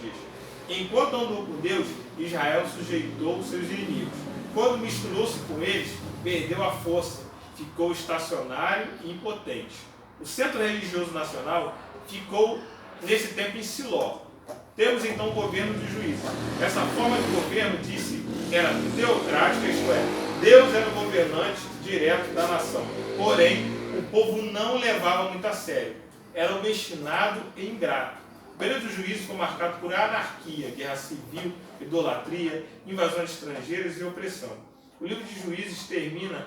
dias. Enquanto andou com Deus, Israel sujeitou os seus inimigos. Quando misturou-se com eles, perdeu a força, ficou estacionário e impotente. O centro religioso nacional ficou nesse tempo em Siló. Temos então o governo de juízes. Essa forma de governo, disse, era teocrática, isto é, Deus era o governante direto da nação. Porém, o povo não o levava muito a sério. Era obstinado e ingrato. O período de juízo foi marcado por anarquia, guerra civil, idolatria, invasões estrangeiras e opressão. O livro de Juízes termina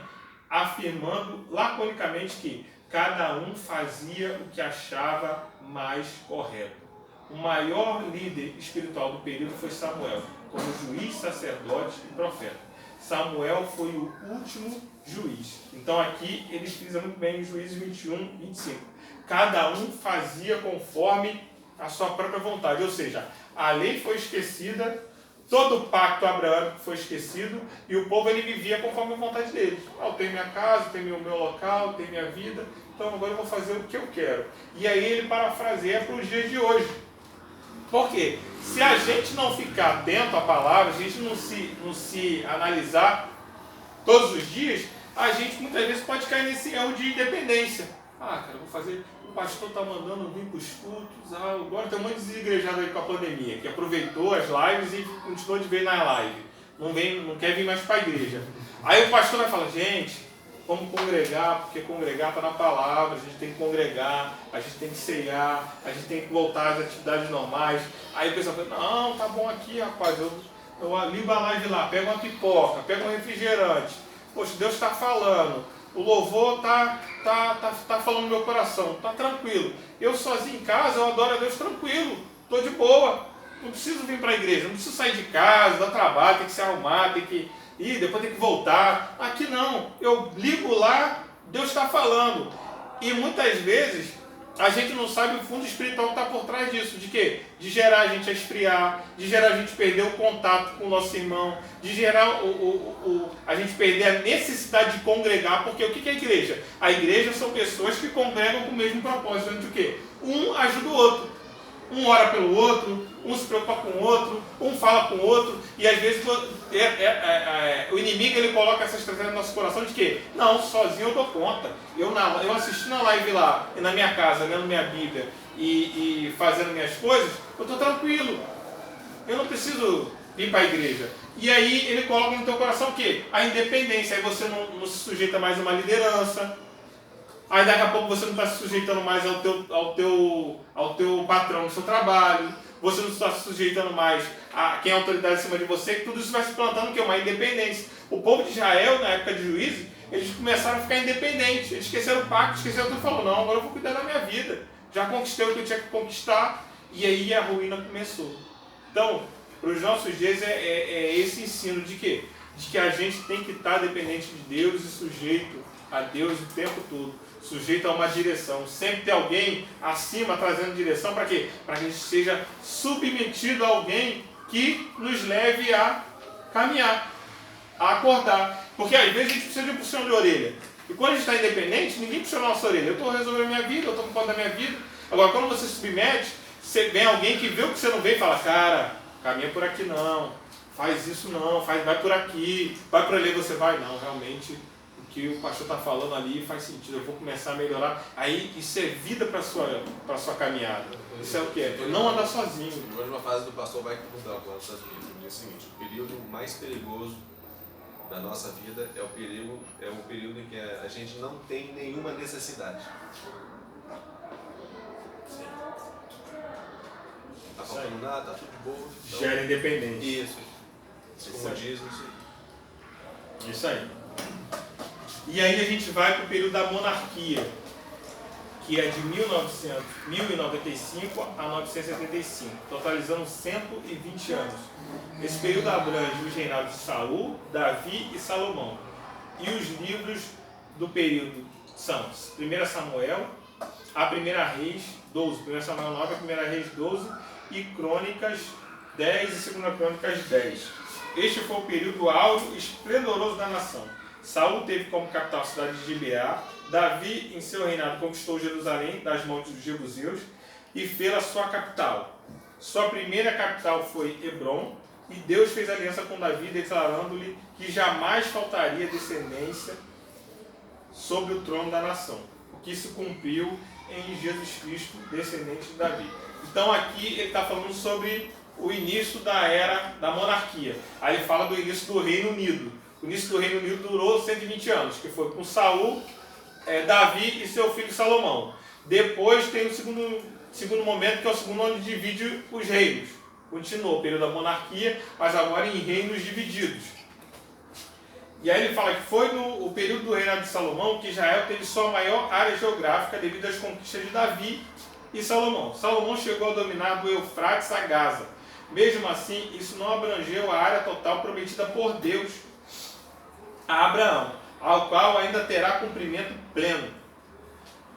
afirmando laconicamente que cada um fazia o que achava mais correto. O maior líder espiritual do período foi Samuel, como juiz, sacerdote e profeta. Samuel foi o último juiz. Então aqui ele frisa muito bem em Juízes 21, 25. Cada um fazia conforme a sua própria vontade, ou seja, a lei foi esquecida, todo o pacto abraâmico foi esquecido e o povo ele vivia conforme a vontade dele. Eu tenho minha casa, tenho o meu local, tenho minha vida, então agora eu vou fazer o que eu quero. E aí ele parafraseia para os dias de hoje. Por quê? Se a gente não ficar atento à palavra, a gente não se analisar todos os dias, a gente muitas vezes pode cair nesse erro de independência. Ah, cara, eu vou fazer... O pastor está mandando vir para os cultos. Agora tem um monte de desigrejado aí com a pandemia, que aproveitou as lives e continuou de ver na live. Não quer vir mais para a igreja. Aí o pastor vai falar, gente, vamos congregar, porque congregar está na palavra, a gente tem que congregar, a gente tem que ceiar, a gente tem que voltar às atividades normais. Aí o pessoal fala, não, tá bom aqui, rapaz, eu ligo a live lá, pego uma pipoca, pego um refrigerante. Poxa, Deus está falando. O louvor tá falando no meu coração, tá tranquilo. Eu sozinho em casa, eu adoro a Deus tranquilo, tô de boa. Não preciso vir para a igreja, não preciso sair de casa, dar trabalho, tem que se arrumar, tem que ir, depois tem que voltar. Aqui não, eu ligo lá, Deus está falando. E muitas vezes a gente não sabe o fundo espiritual que está por trás disso. De quê? De gerar a gente a esfriar, de gerar a gente perder o contato com o nosso irmão, de gerar a gente perder a necessidade de congregar. Porque o que é a igreja? A igreja são pessoas que congregam com o mesmo propósito. De o quê? Um ajuda o outro. Um ora pelo outro, um se preocupa com o outro, um fala com o outro, e às vezes o inimigo ele coloca essa estratégia no nosso coração de que, não, sozinho eu dou conta. Eu assistindo a live lá, na minha casa, lendo minha Bíblia e fazendo minhas coisas, eu estou tranquilo. Eu não preciso vir para a igreja. E aí ele coloca no teu coração o quê? A independência. Aí você não se sujeita mais a uma liderança. Aí daqui a pouco você não está se sujeitando mais ao teu patrão no seu trabalho, você não está se sujeitando mais a quem é autoridade em cima de você, que tudo isso vai se plantando que é uma independência. O povo de Israel, na época de Juízes, eles começaram a ficar independentes, eles esqueceram o pacto, esqueceram tudo e falaram, não, agora eu vou cuidar da minha vida, já conquistei o que eu tinha que conquistar, e aí a ruína começou. Então, para os nossos dias é esse ensino de quê? De que a gente tem que estar dependente de Deus e sujeito a Deus o tempo todo. Sujeito a uma direção. Sempre ter alguém acima trazendo direção para quê? Para que a gente seja submetido a alguém que nos leve a caminhar, a acordar. Porque às vezes a gente precisa de um puxão de orelha. E quando a gente está independente, ninguém puxa a nossa orelha. Eu estou resolvendo a minha vida, eu estou com conta da minha vida. Agora, quando você submete, vem alguém que vê o que você não vê e fala, cara, caminha por aqui não, faz isso não, vai por aqui, vai por ali, você vai. Não, realmente... que o pastor está falando ali faz sentido, eu vou começar a melhorar. Aí isso é vida para a sua caminhada. Isso é o que é? Não andar sozinho. Hoje uma frase do pastor vai mudar com essa vida. É o seguinte, o período mais perigoso da nossa vida é o período em que a gente não tem nenhuma necessidade. Está faltando nada, está tudo de boa. Então, gera independência. Isso. Comodismo, isso aí. Isso aí. E aí a gente vai para o período da monarquia, que é de 1095 a 975, totalizando 120 anos. Esse período abrange os reinados de Saul, Davi e Salomão. E os livros do período são 1 Samuel, a 1 Reis 12, 1 Samuel 9, a 1 Reis 12 e Crônicas 10 e 2 Crônicas 10. Este foi o período áureo e esplendoroso da nação. Saul teve como capital a cidade de Gibeá. Davi, em seu reinado, conquistou Jerusalém das mãos dos jebuseus e fez a sua capital. Sua primeira capital foi Hebrom, e Deus fez aliança com Davi, declarando-lhe que jamais faltaria descendência sobre o trono da nação, o que se cumpriu em Jesus Cristo, descendente de Davi. Então aqui ele está falando sobre o início da era da monarquia. Aí ele fala do início do Reino Unido. O início do Reino Unido durou 120 anos, que foi com Saul, Davi e seu filho Salomão. Depois tem o segundo momento, que é o segundo onde divide os reinos. Continuou o período da monarquia, mas agora em reinos divididos. E aí ele fala que foi no período do reinado de Salomão que Israel teve sua maior área geográfica devido às conquistas de Davi e Salomão. Salomão chegou a dominar do Eufrates a Gaza. Mesmo assim, isso não abrangeu a área total prometida por Deus a Abraão, ao qual ainda terá cumprimento pleno.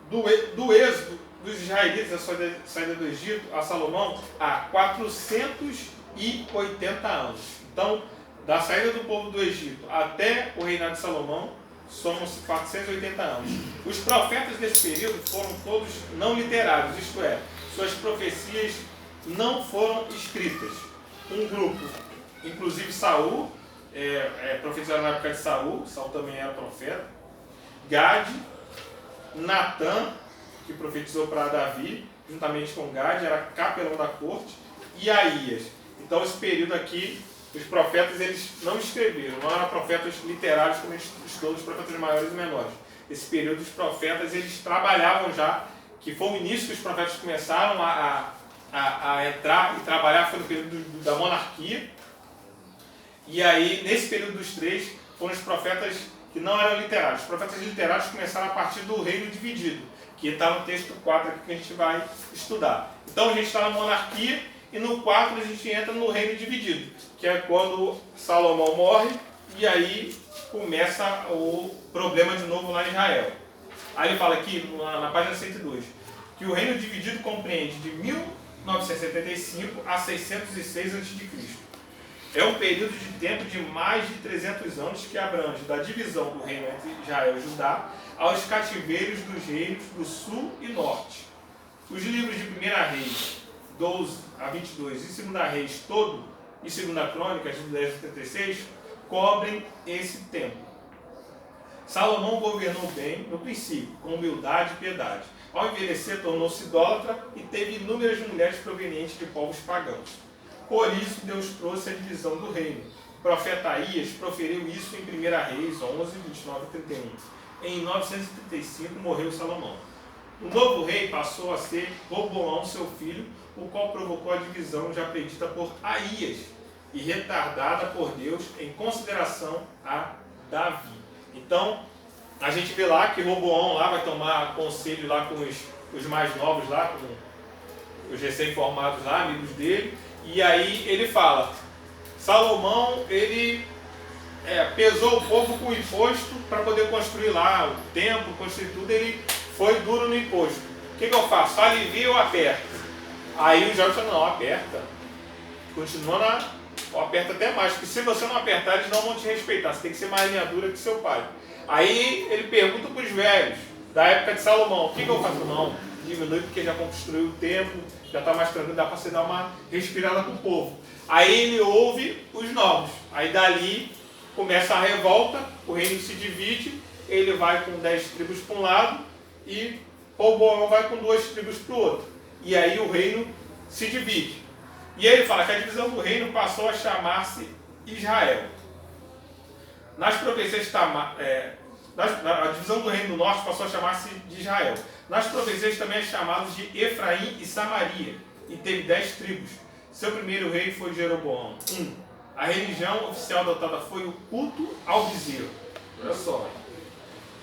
Do êxodo dos israelitas, a sua saída do Egito, a Salomão, há 480 anos. Então, da saída do povo do Egito até o reinado de Salomão, somos 480 anos. Os profetas desse período foram todos não literários, isto é, suas profecias não foram escritas. Um grupo, inclusive Saul, profetizado na época de Saul também era profeta, Gade, Natã, que profetizou para Davi, juntamente com Gade, era capelão da corte, e Aías. Então esse período aqui, os profetas eles não escreveram, não eram profetas literários como a gente estudou os profetas maiores e menores. Esse período os profetas eles trabalhavam já, que foi o início que os profetas começaram a entrar e trabalhar, foi no período da monarquia. E aí, nesse período dos três, foram os profetas que não eram literários. Os profetas literários começaram a partir do reino dividido, que está no texto 4 aqui que a gente vai estudar. Então a gente está na monarquia e no 4 a gente entra no reino dividido, que é quando Salomão morre e aí começa o problema de novo lá em Israel. Aí ele fala aqui, na página 102, que o reino dividido compreende de 1975 a 606 a.C. É um período de tempo de mais de 300 anos que abrange da divisão do reino entre Israel e Judá aos cativeiros dos reinos do sul e norte. Os livros de 1 Reis 12 a 22 e 2 Reis todo e 2 Crônicas de 10 a 36 cobrem esse tempo. Salomão governou bem no princípio, com humildade e piedade. Ao envelhecer, tornou-se idólatra e teve inúmeras mulheres provenientes de povos pagãos. Por isso, Deus trouxe a divisão do reino. O profeta Aías proferiu isso em 1 Reis 11, 29 e 31. Em 935 morreu Salomão. O novo rei passou a ser Roboão, seu filho, o qual provocou a divisão já predita por Aías e retardada por Deus em consideração a Davi. Então, a gente vê lá que Roboão lá vai tomar conselho lá com os mais novos lá, com os recém-formados lá, amigos dele, e aí ele fala, Salomão, ele pesou o povo com imposto para poder construir lá o templo, construir tudo, ele foi duro no imposto. O que eu faço? Alivia ou aperta? Aí o Jorge falou, não, aperta. Continua ou aperta até mais, porque se você não apertar, eles não vão te respeitar, você tem que ser mais linha dura que seu pai. Aí ele pergunta para os velhos, da época de Salomão, o que eu faço? Não, diminui porque já construiu o templo, já está mais tranquilo, dá para você dar uma respirada com o povo. Aí ele ouve os novos, aí dali começa a revolta, o reino se divide, ele vai com 10 tribos para um lado e Roboão vai com 2 tribos para o outro. E aí o reino se divide. E aí ele fala que a divisão do reino passou a chamar-se Israel. Nas profecias a divisão do reino do norte passou a chamar-se de Israel. Nas profecias também é chamado de Efraim e Samaria, e teve 10 tribos. Seu primeiro rei foi Jeroboão. 1. A religião oficial adotada foi o culto ao bezerro. Olha só.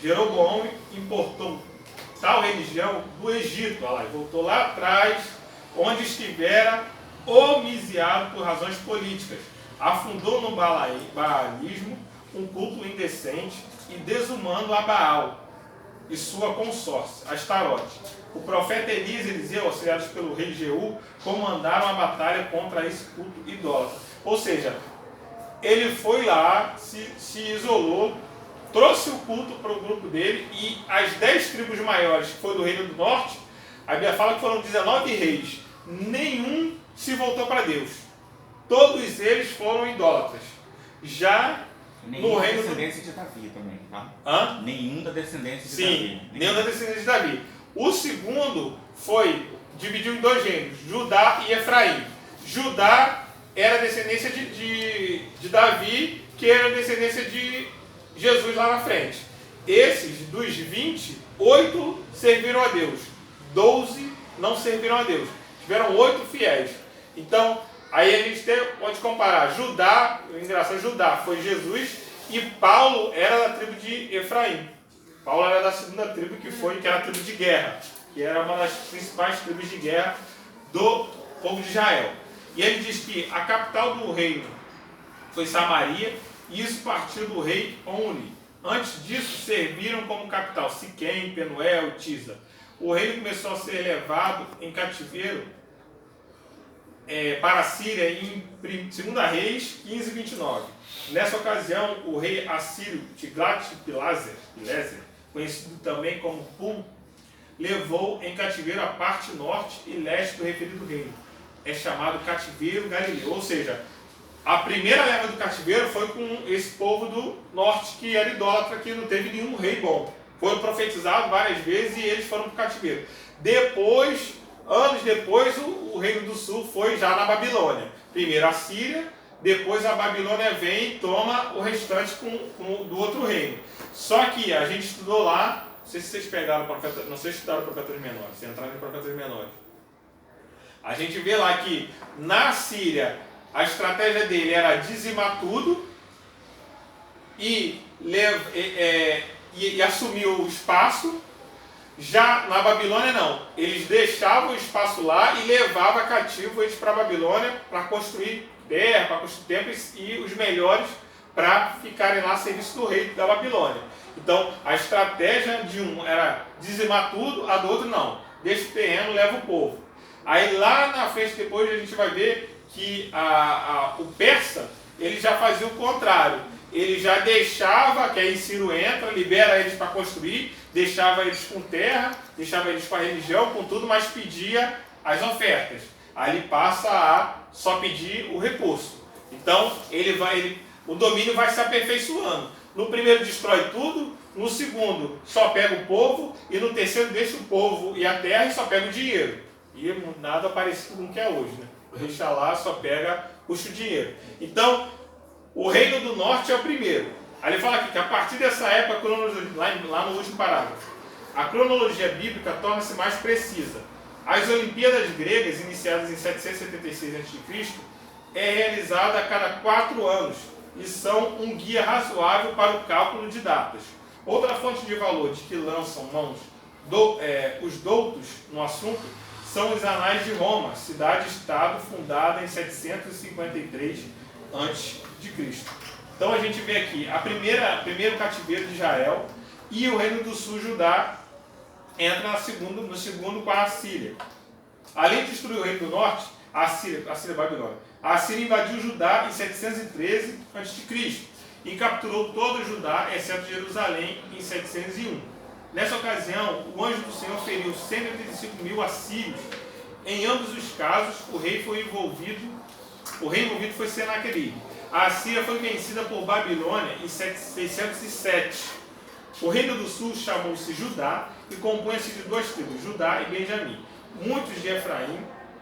Jeroboão importou tal religião do Egito, olha lá, e voltou lá atrás, onde estivera homiciado por razões políticas. Afundou no baalismo, um culto indecente, e desumando a Baal e sua consórcia, Astarote. O profeta Elias e Eliseu, auxiliados pelo rei Jeú, comandaram a batalha contra esse culto idólatra. Ou seja, ele foi lá, se isolou, trouxe o culto para o grupo dele, e as 10 tribos maiores, que foi do reino do norte, a Bíblia fala que foram 19 reis. Nenhum se voltou para Deus. Todos eles foram idólatras. Já Nenhum no da reino descendência de Davi também, tá? Hã? Nenhum da descendência de Sim, Davi. nenhum da descendência de Davi. O segundo foi, dividiu em dois gêneros, Judá e Efraim. Judá era descendência de Davi, que era descendência de Jesus lá na frente. Esses, dos 20, 8 serviram a Deus, 12 não serviram a Deus. Tiveram 8 fiéis. Então, aí a gente pode comparar. Judá, engraçado, Judá foi Jesus e Paulo era da tribo de Efraim. Paulo era da segunda tribo que era a tribo de guerra, que era uma das principais tribos de guerra do povo de Israel. E ele diz que a capital do reino foi Samaria, e isso partiu do rei Onli. Antes disso, serviram como capital Siquém, Penuel e Tisa. O reino começou a ser levado em cativeiro para a Síria em 2 Reis 15:29. Nessa ocasião, o rei assírio Tiglat-Pileser, conhecido também como Pul, levou em cativeiro a parte norte e leste do referido reino. É chamado cativeiro galileu, ou seja, a primeira leva do cativeiro foi com esse povo do norte que era idólatra, que não teve nenhum rei bom. Foram profetizados várias vezes e eles foram para o cativeiro. Depois, anos depois, o reino do sul foi já na Babilônia. Primeiro a Síria, depois a Babilônia vem e toma o restante do outro reino. Só que a gente estudou lá, não sei se vocês pegaram o profeta, não sei se estudaram profetas menores, se entraram em profetas menores. A gente vê lá que na Síria a estratégia dele era dizimar tudo e assumir o espaço. Já na Babilônia não, eles deixavam o espaço lá e levavam cativo eles para a Babilônia para construir terra, para construir templos e os melhores para ficarem lá a serviço do rei da Babilônia. Então a estratégia de um era dizimar tudo, a do outro não, deixa o terreno, leva o povo. Aí lá na frente depois a gente vai ver que o persa ele já fazia o contrário. Ele já deixava, que aí Ciro entra, libera eles para construir, deixava eles com terra, deixava eles com a religião, com tudo, mas pedia as ofertas. Aí ele passa a só pedir o recurso. Então o domínio vai se aperfeiçoando. No primeiro destrói tudo, no segundo só pega o povo, e no terceiro deixa o povo e a terra e só pega o dinheiro. E nada parecido com o que é hoje, né? Deixa lá, só pega, puxa o dinheiro. Então, o reino do norte é o primeiro. Aí ele fala aqui que a partir dessa época, lá no último parágrafo, a cronologia bíblica torna-se mais precisa. As Olimpíadas gregas, iniciadas em 776 a.C., é realizada a cada 4 anos e são um guia razoável para o cálculo de datas. Outra fonte de valor de que lançam mãos os doutos no assunto são os Anais de Roma, cidade-estado fundada em 753 a.C. Então a gente vê aqui primeiro cativeiro de Israel, e o reino do sul, Judá, entra no segundo com a Assíria. Além de destruir o reino do norte, a Assíria Babilônia, a Assíria invadiu Judá em 713 a.C. e capturou todo Judá, exceto Jerusalém, em 701. Nessa ocasião, o anjo do Senhor feriu 185.000 assírios. Em ambos os casos, o rei envolvido foi Senaqueribe. A Assíria foi vencida por Babilônia em 607. O reino do sul chamou-se Judá e compunha-se de 2 tribos, Judá e Benjamim. Muitos de Efraim,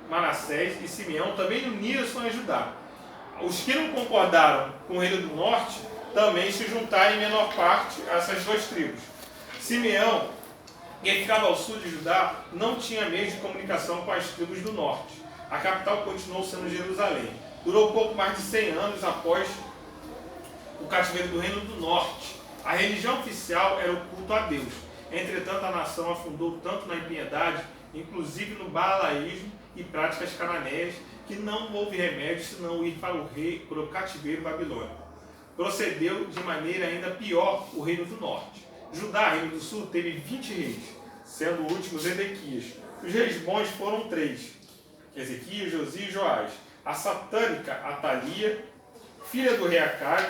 Manassés e Simeão também uniram-se a Judá. Os que não concordaram com o reino do norte também se juntaram em menor parte a essas 2 tribos. Simeão, que ficava ao sul de Judá, não tinha meio de comunicação com as tribos do norte. A capital continuou sendo Jerusalém. Durou pouco mais de 100 anos após o cativeiro do reino do norte. A religião oficial era o culto a Deus. Entretanto, a nação afundou tanto na impiedade, inclusive no baalaísmo e práticas cananeias, que não houve remédio senão ir para o cativeiro babilônico. Procedeu de maneira ainda pior o reino do norte. Judá, reino do sul, teve 20 reis, sendo o último Zedequias. Os reis bons foram 3, Ezequias, Josias e Joás. A satânica Atalia, filha do rei Acabe,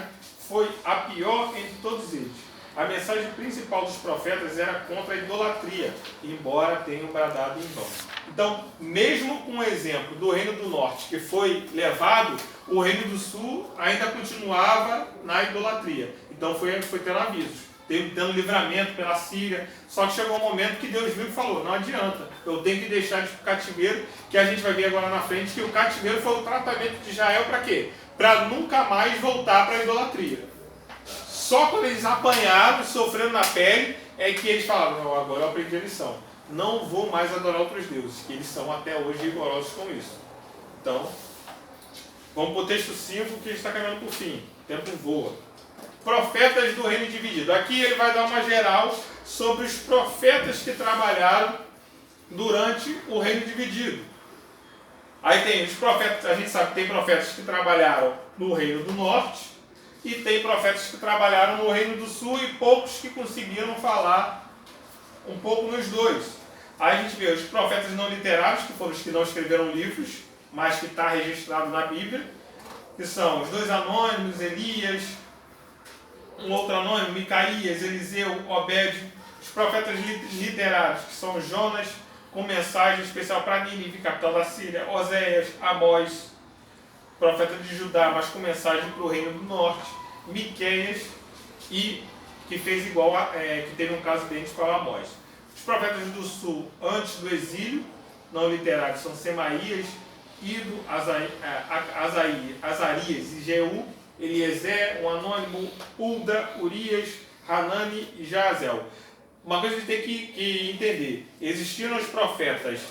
foi a pior entre todos eles. A mensagem principal dos profetas era contra a idolatria, embora tenham bradado em vão. Então, mesmo com o exemplo do Reino do Norte, que foi levado, o Reino do Sul ainda continuava na idolatria. Então foi tendo avisos, tendo livramento pela Síria. Só que chegou um momento que Deus viu e falou, não adianta, eu tenho que deixar eles para o cativeiro, que a gente vai ver agora na frente, que o cativeiro foi o tratamento de Israel para quê? Para nunca mais voltar para a idolatria. Só quando eles apanharam, sofreram na pele, é que eles falaram, não, agora eu aprendi a lição. Não vou mais adorar outros deuses, que eles são até hoje rigorosos com isso. Então, vamos para o texto 5, que está caminhando para o fim. O tempo voa. Profetas do reino dividido. Aqui ele vai dar uma geral sobre os profetas que trabalharam durante o reino dividido. Aí tem os profetas, a gente sabe que tem profetas que trabalharam no reino do norte e tem profetas que trabalharam no reino do sul e poucos que conseguiram falar um pouco nos dois. Aí a gente vê os profetas não literários, que foram os que não escreveram livros, mas que está registrado na Bíblia, que são os dois anônimos, Elias, um outro anônimo, Micaías, Eliseu, Obed. Os profetas literários, que são Jonas, com mensagem especial para Nínive, capital da Síria, Oséias, Amós, profeta de Judá, mas com mensagem para o reino do norte, Miqueias, e que fez igual que teve um caso idêntico ao Amós. Os profetas do sul, antes do exílio, não literários, são Semaías, Ido, Azarias e Jeú, Eliezer, um anônimo, Ulda, Urias, Hanani e Jazel. Uma coisa que tem que entender, existiram os profetas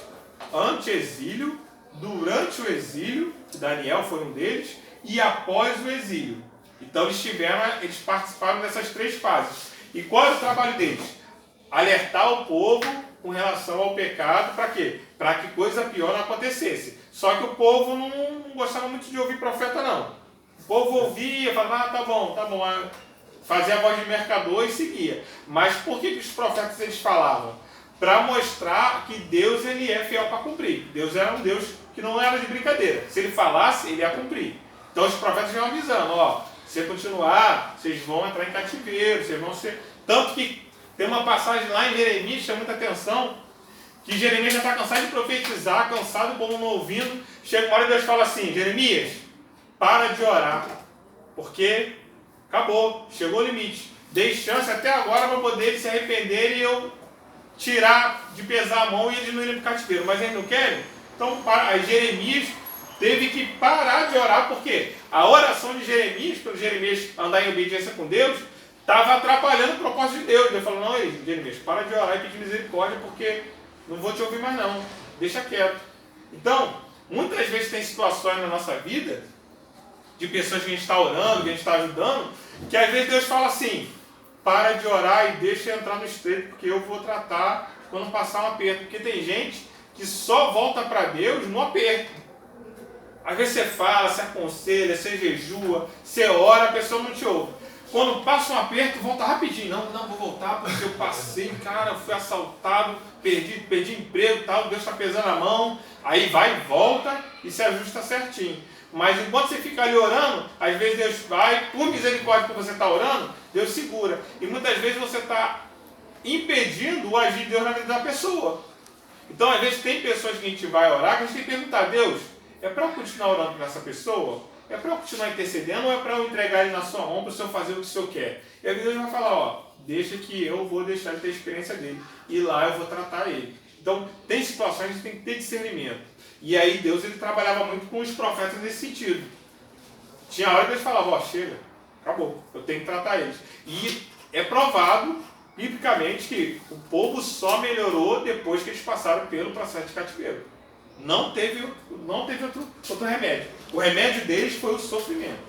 antes-exílio, durante o exílio, Daniel foi um deles, e após o exílio. Então eles participaram dessas três fases. E qual era o trabalho deles? Alertar o povo com relação ao pecado, para quê? Para que coisa pior não acontecesse. Só que o povo não gostava muito de ouvir profeta, não. O povo ouvia, falava, tá bom, fazia a voz de mercador e seguia. Mas por que os profetas eles falavam? Para mostrar que Deus ele é fiel para cumprir. Deus era um Deus que não era de brincadeira. Se ele falasse, ele ia cumprir. Então os profetas iam avisando, se você continuar, vocês vão entrar em cativeiro, vocês vão ser... Tanto que tem uma passagem lá em Jeremias, chama muita atenção, que Jeremias já está cansado de profetizar, cansado, o povo não ouvindo. Chega uma hora e Deus fala assim, Jeremias, para de orar, porque acabou, chegou o limite. Dei chance até agora para poder eles se arrependerem e eu tirar, de pesar a mão e eles não irem para o cativeiro. Mas eles não querem? Então, aí Jeremias teve que parar de orar, porque a oração de Jeremias, para Jeremias andar em obediência com Deus, estava atrapalhando o propósito de Deus. Ele falou, não, Jeremias, para de orar e pedir misericórdia, porque não vou te ouvir mais não, deixa quieto. Então, muitas vezes tem situações na nossa vida, de pessoas que a gente está orando, que a gente está ajudando, que às vezes Deus fala assim, para de orar e deixa eu entrar no estreito, porque eu vou tratar quando passar um aperto. Porque tem gente que só volta para Deus no aperto. Às vezes você fala, você aconselha, você jejua, você ora, a pessoa não te ouve. Quando passa um aperto, volta rapidinho. Não, vou voltar porque eu passei, cara, eu fui assaltado, perdi emprego e tal, Deus está pesando a mão. Aí vai, volta e se ajusta certinho. Mas enquanto você fica ali orando, às vezes Deus vai, por misericórdia que você está orando, Deus segura. E muitas vezes você está impedindo o agir de Deus na vida da pessoa. Então, às vezes tem pessoas que a gente vai orar, que a gente tem que perguntar, Deus, é para eu continuar orando por essa pessoa? É para eu continuar intercedendo ou é para eu entregar ele na sua mão para o Senhor fazer o que o Senhor quer? E aí Deus vai falar, deixa que eu vou deixar ele ter a experiência dele. E lá eu vou tratar ele. Então, tem situações que a gente tem que ter discernimento. E aí Deus ele trabalhava muito com os profetas nesse sentido. Tinha hora que eles falavam, chega, acabou, eu tenho que tratar eles. E é provado, biblicamente, que o povo só melhorou depois que eles passaram pelo processo de cativeiro. Não teve outro remédio. O remédio deles foi o sofrimento.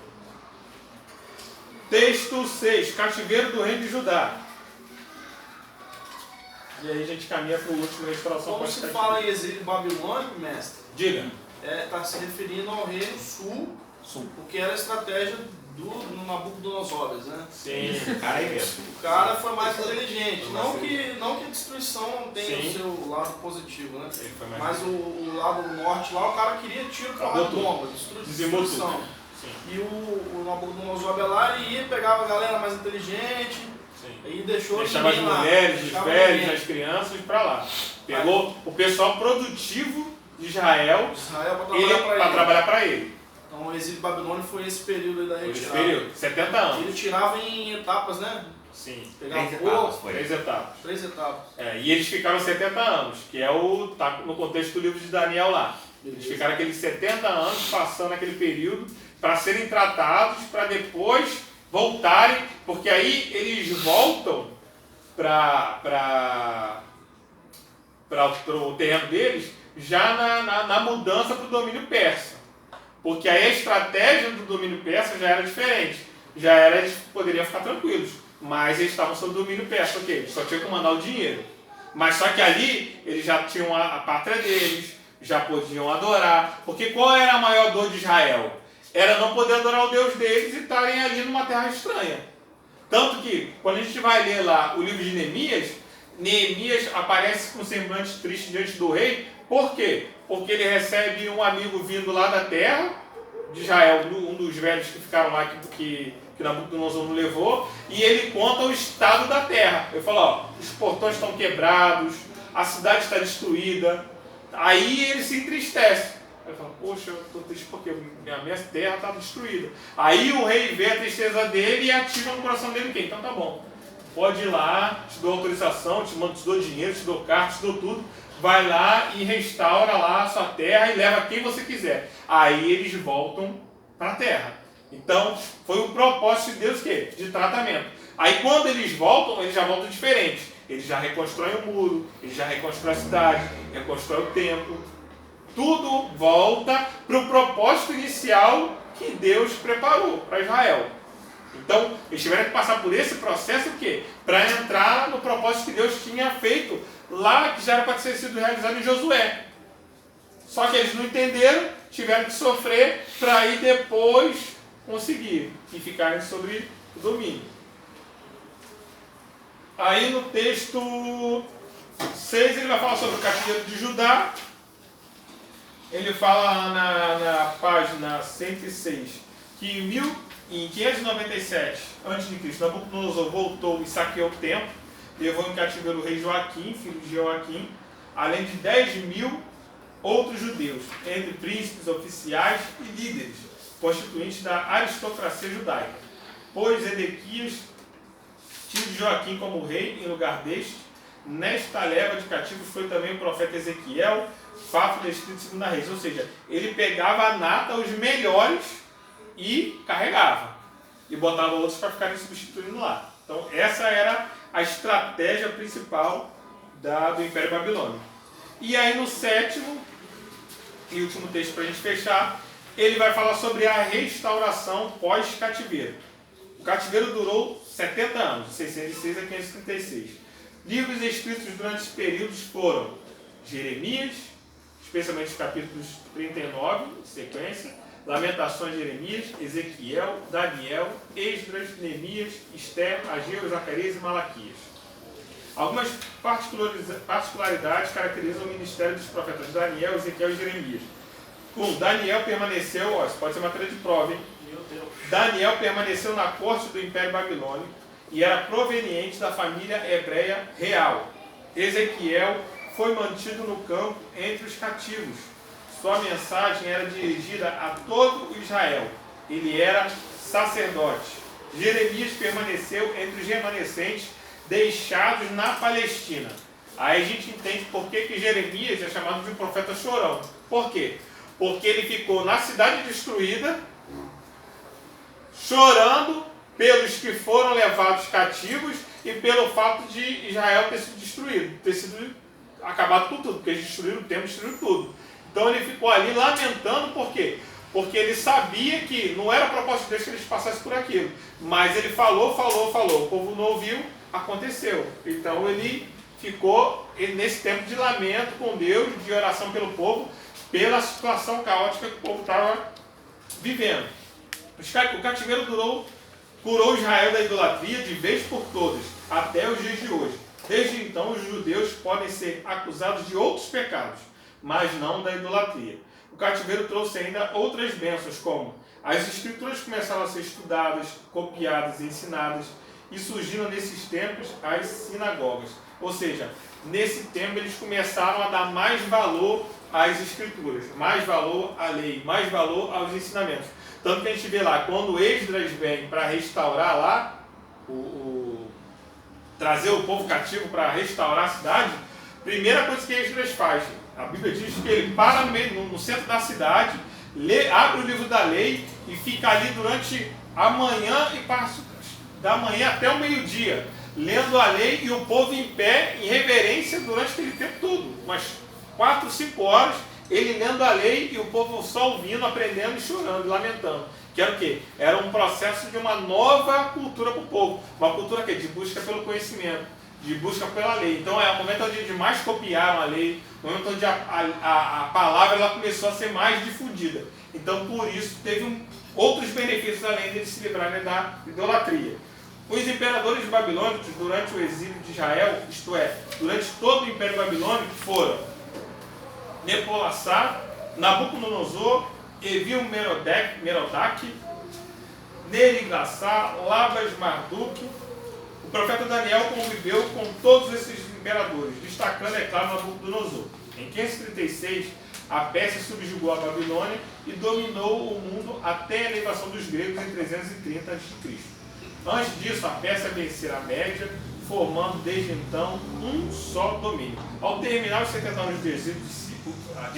Texto 6, cativeiro do reino de Judá. E aí a gente caminha para o último, restauração. Como se fala em exílio babilônico, mestre? Diga. Está se referindo ao reino sul, porque era a estratégia do Nabucodonosor, né? Sim, o cara aí mesmo. O cara foi mais inteligente. Não que a destruição não tenha o seu lado positivo, né? Mas o lado norte lá, o cara queria tiro, porrada, bomba, destruição. E o Nabucodonosor lá, ele ia, pegava a galera mais inteligente, E deixou Deixava as mulheres, os velhos, as crianças para lá. Pegou o pessoal produtivo de Israel para trabalhar para ele. Então o exílio babilônico foi esse período aí da retirada. Esse período, 70 anos. Ele tirava em etapas, né? Sim. Pegava 3 etapas. 3 etapas. E eles ficaram 70 anos, que é tá no contexto do livro de Daniel lá. Eles ficaram aqueles 70 anos passando aquele período para serem tratados, para depois voltarem, porque aí eles voltam para o terreno deles já na mudança para o domínio persa. Porque aí a estratégia do domínio persa já era diferente. Já era, eles poderiam ficar tranquilos. Mas eles estavam sob domínio persa, ok? Eles só tinham que mandar o dinheiro. Mas só que ali, eles já tinham a pátria deles, já podiam adorar. Porque qual era a maior dor de Israel? Era não poder adorar o Deus deles e estarem ali numa terra estranha. Tanto que, quando a gente vai ler lá o livro de Neemias aparece com um semblante triste diante do rei. Por quê? Porque ele recebe um amigo vindo lá da terra de Israel, um dos velhos que ficaram lá, que Nabucodonosor não levou, e ele conta o estado da terra. Ele fala, ó, os portões estão quebrados, a cidade está destruída. Aí ele se entristece. Ele fala, poxa, eu estou triste porque minha terra está destruída. Aí o rei vê a tristeza dele e ativa no coração dele o quê? Então tá bom, pode ir lá, te dou autorização, te dou dinheiro, te dou carta, te dou tudo. Vai lá e restaura lá a sua terra e leva quem você quiser. Aí eles voltam para a terra. Então, foi o propósito de Deus quê? De tratamento. Aí quando eles voltam, eles já voltam diferentes. Eles já reconstroem o muro, eles já reconstroem a cidade, reconstroem o templo. Tudo volta para o propósito inicial que Deus preparou para Israel. Então, eles tiveram que passar por esse processo o quê? Para entrar no propósito que Deus tinha feito lá, que já era para ter sido realizado em Josué. Só que eles não entenderam, tiveram que sofrer para aí depois conseguir e ficarem sobre o domínio. Aí no texto 6 ele vai falar sobre o cativeiro de Judá. Ele fala na página 106 que em 597 a.C., Nabucodonosor voltou e saqueou o templo, levou em cativeiro o rei Joaquim, filho de Joaquim, além de 10.000 outros judeus, entre príncipes, oficiais e líderes, constituintes da aristocracia judaica. Pois Edequias tinha de Joaquim como rei em lugar deste. Nesta leva de cativos foi também o profeta Ezequiel, fato descrito segundo a Reis. Ou seja, ele pegava a nata, os melhores, e carregava. E botava outros para ficarem substituindo lá. Então essa era a estratégia principal do Império Babilônico. E aí no sétimo e último texto para a gente fechar, ele vai falar sobre a restauração pós-cativeiro. O cativeiro durou 70 anos, de 606 a 536. Livros escritos durante esses períodos foram Jeremias, especialmente os capítulos 39, em sequência, Lamentações de Jeremias, Ezequiel, Daniel, Esdras, Neemias, Esther, Ageu, Zacarias e Malaquias. Algumas particularidades caracterizam o ministério dos profetas Daniel, Ezequiel e Jeremias. Daniel permaneceu, isso pode ser matéria de prova, hein? Daniel permaneceu na corte do Império Babilônico e era proveniente da família hebreia real. Ezequiel foi mantido no campo entre os cativos. Sua mensagem era dirigida a todo Israel. Ele era sacerdote. Jeremias permaneceu entre os remanescentes deixados na Palestina. Aí a gente entende por que Jeremias é chamado de um profeta chorão. Por quê? Porque ele ficou na cidade destruída, chorando pelos que foram levados cativos e pelo fato de Israel ter sido destruído, ter sido acabado com tudo, porque eles destruíram o templo, destruíram tudo. Então ele ficou ali lamentando, por quê? Porque ele sabia que não era propósito de Deus que eles passassem por aquilo. Mas ele falou, o povo não ouviu, aconteceu. Então ele ficou nesse tempo de lamento com Deus, de oração pelo povo, pela situação caótica que o povo estava vivendo. O cativeiro curou Israel da idolatria de vez por todas, até os dias de hoje. Desde então, os judeus podem ser acusados de outros pecados, mas não da idolatria. O cativeiro trouxe ainda outras bênçãos, como as escrituras começaram a ser estudadas, copiadas e ensinadas, e surgiram nesses tempos as sinagogas. Ou seja, nesse tempo eles começaram a dar mais valor às escrituras, mais valor à lei, mais valor aos ensinamentos. Tanto que a gente vê lá, quando Esdras vem para restaurar lá, trazer o povo cativo para restaurar a cidade, primeira coisa que Esdras faz, a Bíblia diz que ele para no centro da cidade, abre o livro da lei e fica ali durante a manhã e passa da manhã até o meio-dia, lendo a lei e o povo em pé, em reverência durante aquele tempo todo, umas 4, 5 horas, ele lendo a lei e o povo só ouvindo, aprendendo e chorando, lamentando. Que era o quê? Era um processo de uma nova cultura para o povo. Uma cultura que de busca pelo conhecimento, de busca pela lei. Então é o momento onde mais copiaram a lei, o momento onde a palavra ela começou a ser mais difundida. Então por isso teve outros benefícios além de se livrarem da idolatria. Os imperadores babilônicos durante o exílio de Israel, isto é, durante todo o Império Babilônico, foram Nepolassar, Nabucodonosor, Evil-Merodach, Nerigassar, Labas-Marduk. O profeta Daniel conviveu com todos esses imperadores, destacando, é claro, Nabucodonosor. Em 536, a Pérsia subjugou a Babilônia e dominou o mundo até a elevação dos gregos em 330 a.C. Antes disso, a Pérsia vencera a Média, formando desde então um só domínio. Ao terminar os 70 anos de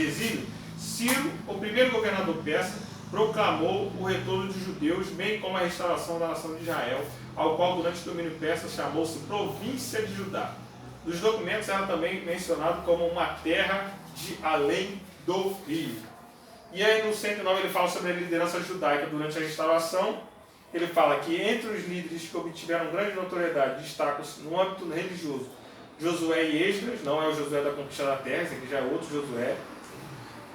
exílio, Ciro, o primeiro governador persa, proclamou o retorno dos judeus, bem como a restauração da nação de Israel, ao qual durante o domínio persa chamou-se Província de Judá. Nos documentos era também mencionado como uma terra de além do rio. E aí no 109 ele fala sobre a liderança judaica durante a restauração. Ele fala que entre os líderes que obtiveram grande notoriedade destacam-se no âmbito religioso Josué e Esdras, não é o Josué da conquista da terra, esse aqui já é outro Josué,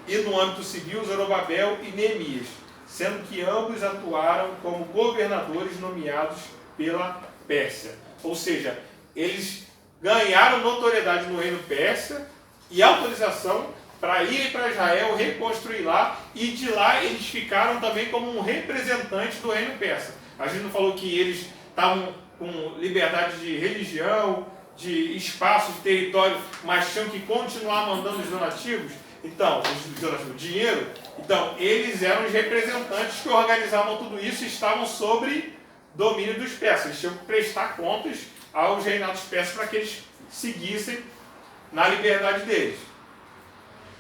e no âmbito civil Zorobabel e Neemias, sendo que ambos atuaram como governadores nomeados pela Pérsia. Ou seja, eles ganharam notoriedade no reino persa e autorização para irem para Israel, reconstruir lá, e de lá eles ficaram também como um representante do reino persa. A gente não falou que eles estavam com liberdade de religião, de espaço, de território, mas tinham que continuar mandando os donativos? Então, o dinheiro, então eles eram os representantes que organizavam tudo isso e estavam sob domínio dos persas. Eles tinham que prestar contas aos reinados persas para que eles seguissem na liberdade deles.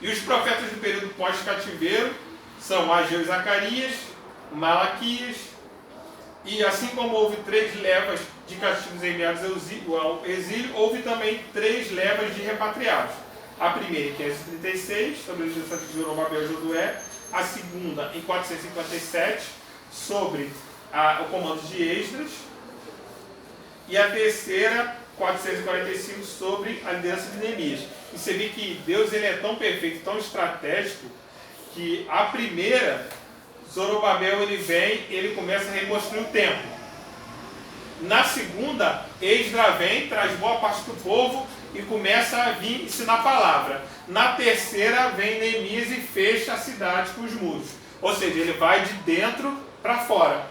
E os profetas do período pós-cativeiro são Ageu e Zacarias, Malaquias, e assim como houve 3 levas de cativos enviados ao exílio, houve também 3 levas de repatriados. A primeira em 536, sobre a liderança de Zorobabel e Josué. A segunda em 457, sobre o comando de Esdras. E a terceira, 445, sobre a liderança de Neemias. E você vê que Deus ele é tão perfeito, tão estratégico, que a primeira, Zorobabel ele vem, ele começa a reconstruir o templo. Na segunda, Esdras vem, traz boa parte do povo e começa a vir ensinar a palavra. Na terceira, vem Neemias e fecha a cidade com os muros. Ou seja, ele vai de dentro para fora.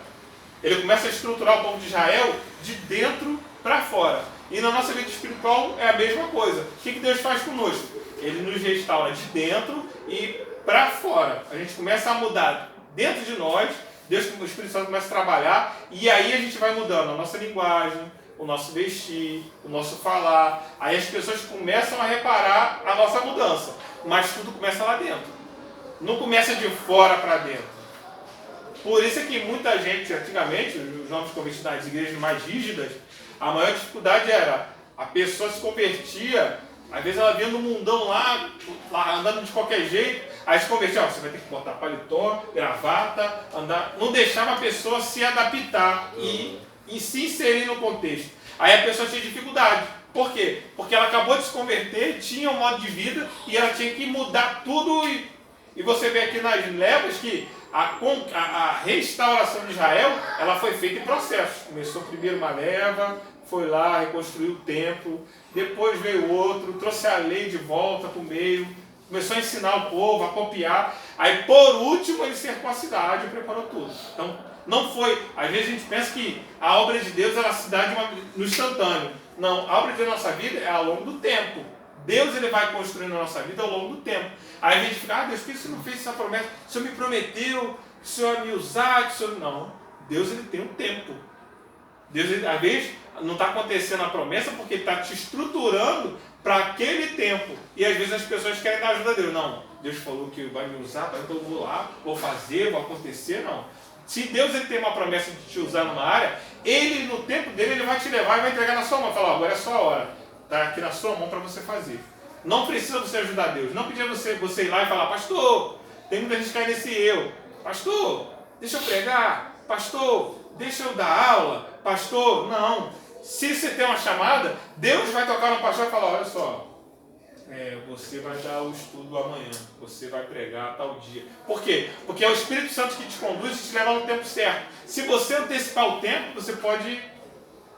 Ele começa a estruturar o povo de Israel de dentro para fora. E na nossa vida espiritual é a mesma coisa. O que Deus faz conosco? Ele nos restaura de dentro e para fora. A gente começa a mudar dentro de nós, Deus, o Espírito Santo começa a trabalhar, e aí a gente vai mudando a nossa linguagem, o nosso vestir, o nosso falar. Aí as pessoas começam a reparar a nossa mudança. Mas tudo começa lá dentro. Não começa de fora para dentro. Por isso é que muita gente, antigamente, os novos convertidos das igrejas mais rígidas, a maior dificuldade era a pessoa se convertia, às vezes ela vinha no mundão lá andando de qualquer jeito, aí se convertia, você vai ter que botar paletó, gravata, andar, não deixava a pessoa se adaptar e se inserir no contexto. Aí a pessoa tinha dificuldade. Por quê? Porque ela acabou de se converter, tinha um modo de vida e ela tinha que mudar tudo. E você vê aqui nas levas que a restauração de Israel ela foi feita em processos. Começou primeiro uma leva, foi lá, reconstruiu o templo, depois veio outro, trouxe a lei de volta para o meio, começou a ensinar o povo, a copiar. Aí, por último, ele cercou a cidade e preparou tudo. Então, não foi... Às vezes a gente pensa que a obra de Deus ela se dá no instantâneo. Não, a obra de Deus na nossa vida é ao longo do tempo. Deus ele vai construindo a nossa vida ao longo do tempo. Aí a gente fica, Deus, por que você não fez essa promessa? O Senhor me prometeu que o Senhor ia me usar, que o Senhor... Não, Deus ele tem um tempo. Deus, ele, às vezes, não está acontecendo a promessa porque Ele está te estruturando para aquele tempo. E às vezes as pessoas querem dar ajuda a Deus. Não, Deus falou que vai me usar, então eu vou lá, vou fazer, vai acontecer. Não. Se Deus ele tem uma promessa de te usar numa área, Ele, no tempo dele, Ele vai te levar e vai entregar na sua mão. Falar, agora é a sua hora. Está aqui na sua mão para você fazer. Não precisa você ajudar Deus. Não pedir você ir lá e falar, pastor, tem muita gente que cai nesse eu. Pastor, deixa eu pregar. Pastor, deixa eu dar aula. Pastor, não. Se você tem uma chamada, Deus vai tocar no pastor e falar, olha só, você vai dar o estudo amanhã, você vai pregar tal dia. Por quê? Porque é o Espírito Santo que te conduz e te leva no tempo certo. Se você antecipar o tempo, você pode,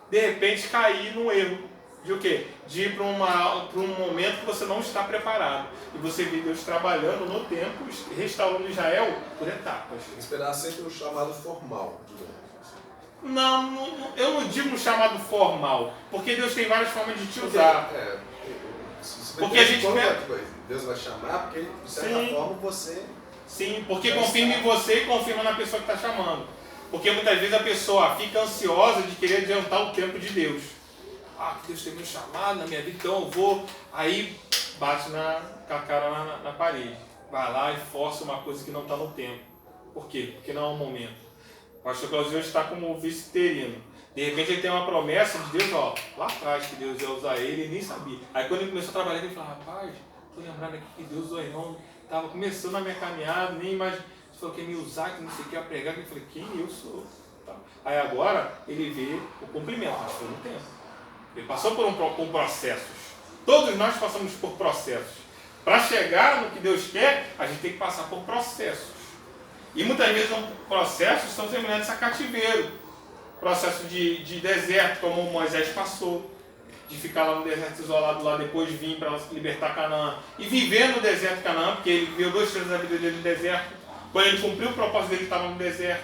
de repente, cair no erro. De o quê? De ir para um momento que você não está preparado. E você vê Deus trabalhando no tempo, restaurando Israel por etapas. Esperar sempre o chamado formal, digamos. Não, eu não digo um chamado formal, porque Deus tem várias formas de te usar. Porque a gente Deus vai chamar, porque de certa forma você... Sim, porque confirma em você e confirma na pessoa que está chamando. Porque muitas vezes a pessoa fica ansiosa de querer adiantar o tempo de Deus. Ah, que Deus tem me chamado na minha vida, então eu vou. Aí bate com a cara na parede. Vai lá e força uma coisa que não está no tempo. Por quê? Porque não é o momento. O pastor Claudio está como vice-terino. De repente ele tem uma promessa de Deus, ó, lá atrás que Deus ia usar ele e nem sabia. Aí quando ele começou a trabalhar, ele falou, rapaz, estou lembrando aqui que Deus usou não. Estava começando a minha caminhada, nem imagina. Ele falou que ia me usar, que não sei o que, ia pregar. Eu falei, quem eu sou? Tá. Aí agora ele vê o cumprimento, mas foi no tempo. Ele passou por processos. Todos nós passamos por processos. Para chegar no que Deus quer, a gente tem que passar por processos. E muitas vezes processos são semelhantes a cativeiro. Processo de deserto, como Moisés passou. De ficar lá no deserto isolado, lá depois vir para libertar Canaã. E viver no deserto de Canaã, porque ele viveu 2 anos da vida dele no deserto. Quando ele cumpriu o propósito dele, ele estava no deserto.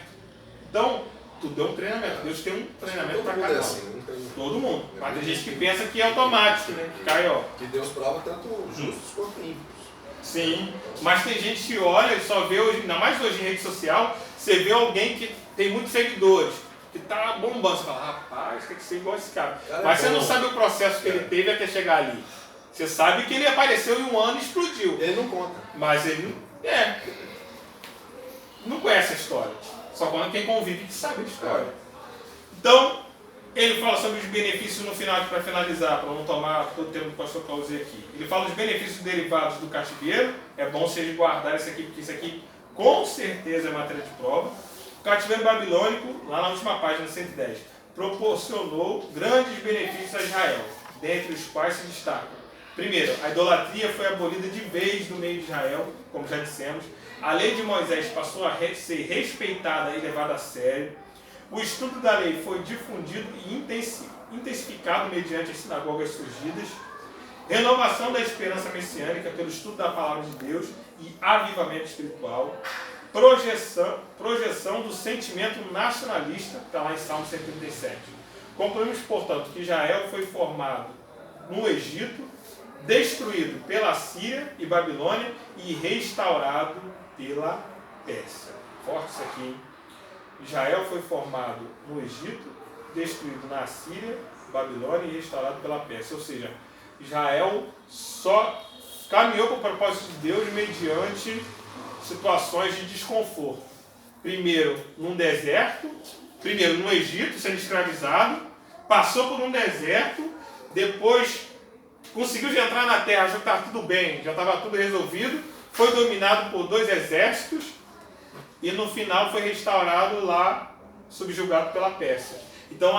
Então, tudo é um treinamento. Deus tem um treinamento para cada um. Assim, todo mundo. Mas tem gente que pensa que é automático, né? Que cai, ó. Que Deus prova tanto justos quanto ímpios. Sim, mas tem gente que olha e só vê hoje, ainda mais hoje em rede social, você vê alguém que tem muitos seguidores, que tá bombando. Você fala, rapaz, tem que ser igual esse cara. Mas você não sabe o processo que ele teve até chegar ali. Você sabe que ele apareceu em um ano e explodiu. Ele não conta. Mas ele não conhece a história. Só quando quem convive que sabe a história. Então, ele fala sobre os benefícios no final, para finalizar, para não tomar todo o tempo do pastor Claudio aqui. Ele fala dos benefícios derivados do cativeiro. É bom vocês guardar isso aqui, porque isso aqui com certeza é matéria de prova. O cativeiro babilônico, lá na última página 110, proporcionou grandes benefícios a Israel, dentre os quais se destacam. Primeiro, a idolatria foi abolida de vez no meio de Israel, como já dissemos. A lei de Moisés passou a ser respeitada e levada a sério. O estudo da lei foi difundido e intensificado mediante as sinagogas surgidas. Renovação da esperança messiânica pelo estudo da palavra de Deus e avivamento espiritual. Projeção do sentimento nacionalista, que está lá em Salmo 137. Concluímos, portanto, que Israel foi formado no Egito, destruído pela Síria e Babilônia e restaurado pela Pérsia. Forte isso aqui, hein? Israel foi formado no Egito, destruído na Síria, Babilônia e restaurado pela Pérsia. Ou seja, Israel só caminhou para o propósito de Deus mediante situações de desconforto. Primeiro no Egito, sendo escravizado, passou por um deserto, depois conseguiu já entrar na terra, já estava tudo bem, já estava tudo resolvido, foi dominado por 2 exércitos e no final foi restaurado lá, subjugado pela Pérsia. Então,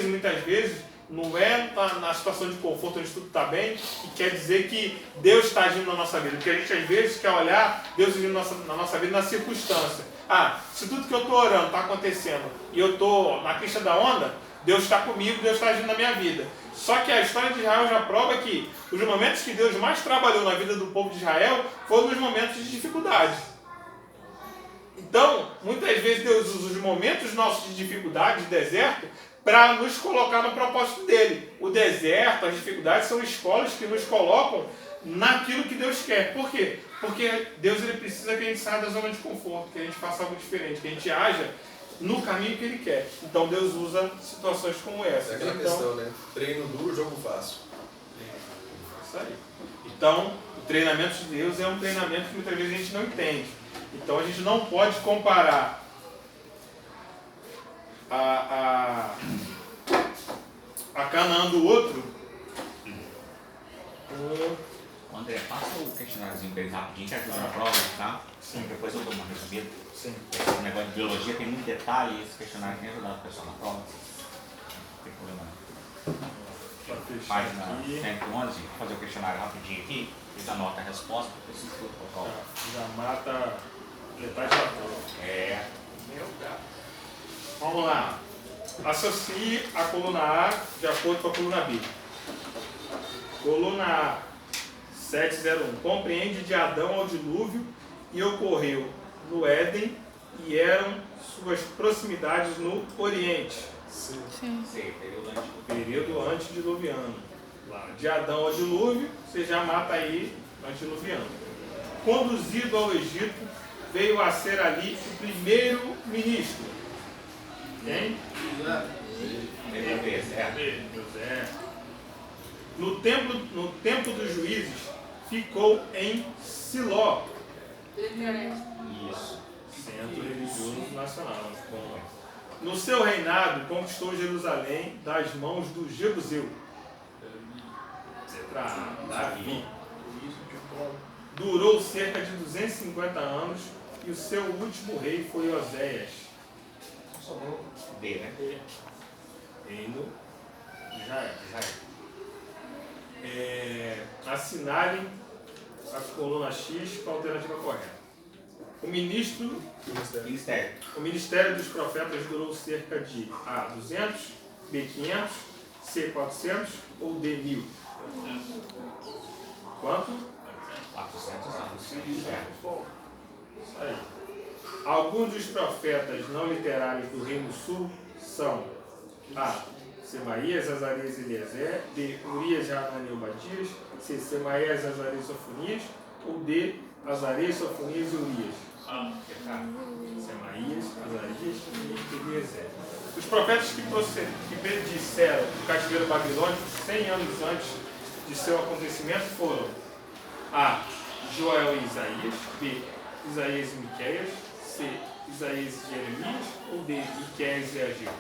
muitas vezes, não é na situação de conforto onde tudo está bem que quer dizer que Deus está agindo na nossa vida. Porque a gente, às vezes, quer olhar Deus agindo na nossa vida na circunstância. Se tudo que eu estou orando está acontecendo e eu estou na crista da onda, Deus está comigo, Deus está agindo na minha vida. Só que a história de Israel já prova que os momentos que Deus mais trabalhou na vida do povo de Israel foram nos momentos de dificuldade. Então, muitas vezes Deus usa os momentos nossos de dificuldade, de deserto, para nos colocar no propósito dele. O deserto, as dificuldades são escolas que nos colocam naquilo que Deus quer. Por quê? Porque Deus ele precisa que a gente saia da zona de conforto, que a gente faça algo diferente, que a gente haja no caminho que ele quer. Então Deus usa situações como essa. É aquela questão, né? Treino duro, jogo fácil. Isso aí. Então, o treinamento de Deus é um treinamento que muitas vezes a gente não entende. Então a gente não pode comparar a Canaã do outro com... André, passa o questionáriozinho pra eles rapidinho, que ajuda na prova, tá? Sim. Depois eu dou uma resumida. Sim. Esse negócio de biologia tem muito detalhe e esse questionário tem ajudado o pessoal na prova. Não tem problema não. Página 111, vou fazer o questionário rapidinho aqui, eles anotam a resposta, depois se for qual. Já mata metade da prova. É. Meu gato. Vamos lá. Associe a coluna A de acordo com a coluna B. Coluna A, 701. Compreende de Adão ao dilúvio e ocorreu no Éden e eram suas proximidades no Oriente. Sim. Sim, Período antediluviano. Lá, de Adão ao dilúvio, você já mata aí antediluviano. Conduzido ao Egito, veio a ser ali o primeiro ministro. Quem? José. No tempo dos juízes, ficou em Siló. Isso. Centro religioso nacional. No seu reinado, conquistou Jerusalém das mãos do Jebuseu. Letra A, Davi. Durou cerca de 250 anos e o seu último rei foi Oséias. D, né? Reino de Israel. Assinalem a coluna X com a alternativa correta. O ministério dos profetas durou cerca de A, 200, B, 500, C, 400 ou D, 1000? Quanto? 400 anos. Isso aí. Alguns dos profetas não literários do Reino Sul são A, Semaías, Azarias e Eliezer, B, Urias, Hanani e Obadias, C, Semaías, Azarias e Sofonias, ou D, Azarias, Sofonias e Urias? Semaías, Azarias e Eliezer. Os profetas que predisseram o cativeiro babilônico 100 anos antes de seu acontecimento foram A, Joel e Isaías, B, Isaías e Miqueias, C, Isaías e Jeremias, ou D, Miqueias e Ageu?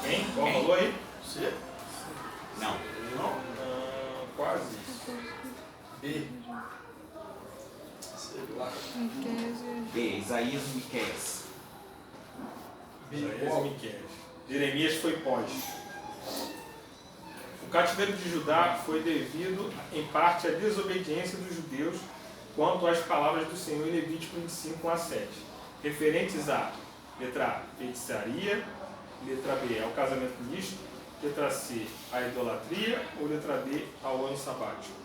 Quem? Qual falou aí? C? Não. Não? Quase. B. B, Isaías e Miqueias. Isaías e Miqueias. Jeremias foi pós. O cativeiro de Judá foi devido, em parte, à desobediência dos judeus quanto às palavras do Senhor em Levítico 25, 1 a 7, referentes a letra A, feitiçaria, letra B, ao casamento misto, letra C, a idolatria ou letra D, ao ano sabático?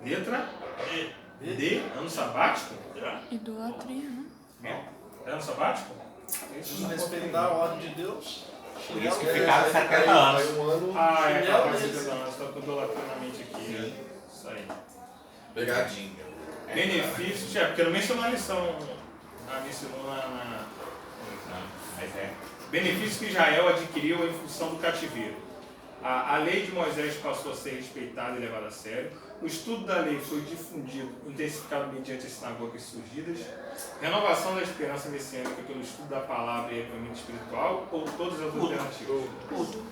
Letra D, ano sabático? Idolatria, né? É ano sabático? Respeitar a ordem de Deus. Por isso que ficaram 70 anos. Um ano. É capaz de ser anos, estou com idolatrando na mente aqui. Isso aí. Pegadinha. Benefícios, porque não mencionou a lição. Mencionou na. Mas é. Benefícios que Israel adquiriu em função do cativeiro. A lei de Moisés passou a ser respeitada e levada a sério. O estudo da lei foi difundido, intensificado mediante as sinagogas surgidas. Renovação da esperança messiânica pelo estudo da palavra e equipamento espiritual, ou todas as alternativas?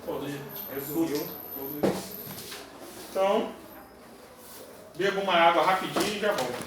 Todas. Resumiu tudo isso. Então, beba uma água rapidinho e já volto.